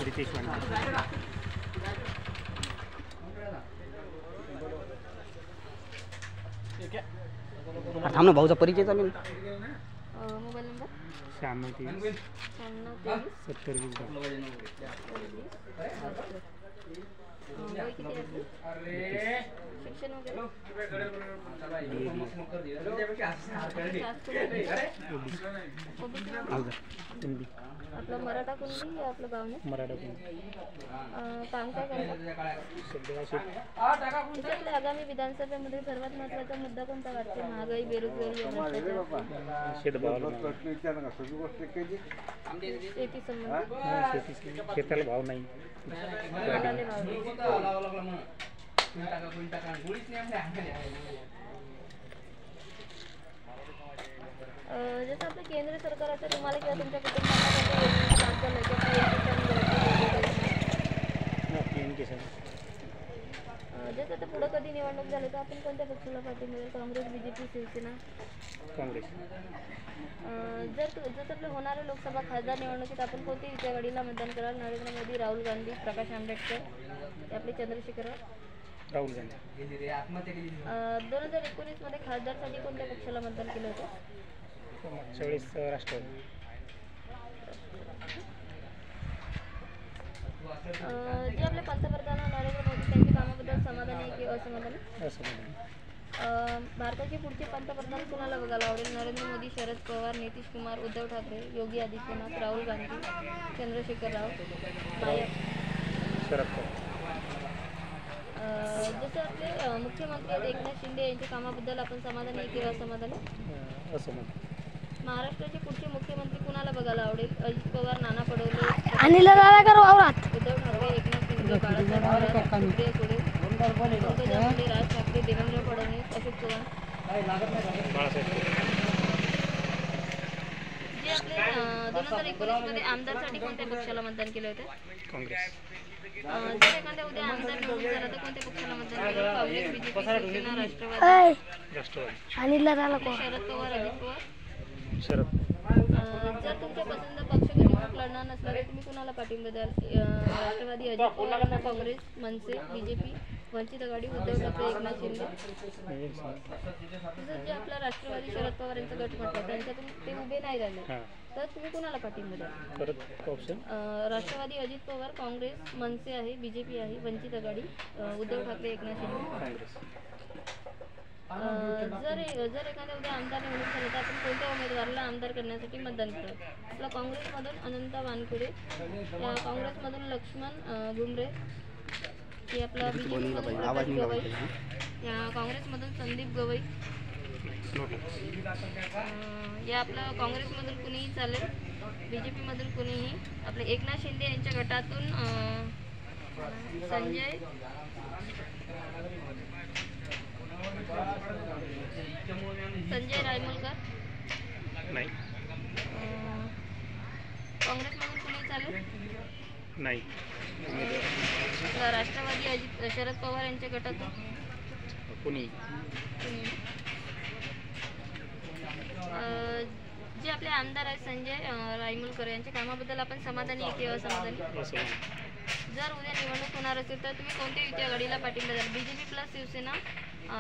रितेश थांब ना, भाऊचा परिचय चालू ना. मोबाईल नंबर 96 70 शिक्षण वगैरे आपलं मराठा कुणबी आपलं गाव नाही मराठा काम काय करतात. आगामी विधानसभेमध्ये सर्वात महत्त्वाचा मुद्दा कोणता वाटतो? महागाई, बेरोजगारी, शेती संबंधित शेताला भाव नाही. जसं आपलं केंद्र सरकारचं तुम्हाला किंवा तुमच्या जसं आता पुढं कधी निवडणूक झाली तर आपण कोणत्या पक्षाला पाठिंबा मिळेल? काँग्रेस, बीजेपी, शिवसेना? काँग्रेस. जर आपलं होणाऱ्या लोकसभा खासदार निवडणुकीत आपण कोणत्या युती आघाडीला मतदान कराल? नरेंद्र मोदी, राहुल गांधी, प्रकाश आंबेडकर, आपले चंद्रशेखर राहुल गांधी. 2019 मध्ये खासदारसाठी कोणत्या पक्षाला मतदान केलं होतं? मागच्या वेळेस राष्ट्रवादी. जे आपले पंतप्रधान नरेंद्र मोदी त्यांच्या कामाबद्दल समाधानी आहे की असमाधानी? भारताचे पुढचे पंतप्रधान कुणाला बघायला आवडेल? नरेंद्र मोदी, शरद पवार, नितीश कुमार, उद्धव ठाकरे, योगी आदित्यनाथ, राहुल गांधी, चंद्रशेखर राव, नायक? शरद पवार. जसे आपले मुख्यमंत्री एकनाथ शिंदे यांच्या कामाबद्दल आपण समाधानी आहे की असमाधानी? असमाधानी. महाराष्ट्राचे पुढचे मुख्यमंत्री कुणाला बघायला आवडेल? अजित पवार, नाना पटोले, उद्धव ठाकरे, एकनाथ शिंदे, बाळासाहेब थोरात, सुप्रिया सुळे, पंकजा मुंडे, राज ठाकरे, देवेंद्र फडणवीस, अशोक चव्हाण? जे आपले 2019 मध्ये आमदारसाठी कोणत्या पक्षाला मतदान केले होते? काँग्रेस. जर एखाद्या उद्या आमदार निवडून झाला तर कोणत्या पक्षाला मतदान केलं? काँग्रेस, बीजेपी, शिवसेना, राष्ट्रवादी? शरद पवार, अजित पवार? शरद. जर तुमच्या पसंत पक्ष निवडणूक लढणार नसला तर तुम्ही कुणाला पाठिंबा द्याल? राष्ट्रवादी, अजित पवार, काँग्रेस, मनसे, बीजेपी, वंचित आघाडी, उद्धव ठाकरे, एकनाथ शिंदे? जर जे आपला राष्ट्रवादी शरद पवार यांचा गट म्हटलं त्यांच्यातून ते उभे नाही राहिले तर तुम्ही कुणाला पाठिंबा द्याल? राष्ट्रवादी, अजित पवार, काँग्रेस, मनसे आहे, बीजेपी आहे, वंचित आघाडी, उद्धव ठाकरे, एकनाथ शिंदे? जर एखाद्या उद्या आमदार निवडून झाले तर आपण कोणत्या उमेदवाराला आमदार करण्यासाठी मतदान करतो? आपला काँग्रेसमधून अनंत वानखेडे, काँग्रेसमधून लक्ष्मण घुमरे, की आपला बीजेपीमधून गवई, या काँग्रेसमधून संदीप गवई, या आपलं काँग्रेसमधून कुणीही चालेल, बीजेपीमधून कुणीही. आपले एकनाथ शिंदे यांच्या गटातून संजय रायमुलकर नाही. काँग्रेसमधून कुणी चालेल नाही. राष्ट्रवादी शरद पवार यांच्या गटातून कुणी जे आपले आमदार आहेत संजय रायमुलकर यांच्या कामाबद्दल आपण समाधानी आहे की असमाधानी? जर उद्या निवडणूक होणार असेल तर तुम्ही कोणत्या युती आघाडीला पाठिंबा द्याल? बीजेपी प्लस शिवसेना,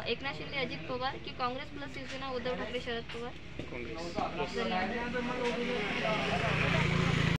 एकनाथ शिंदे, अजित पवार, की काँग्रेस प्लस शिवसेना, उद्धव ठाकरे, शरद पवार? काँग्रेस. धन्यवाद.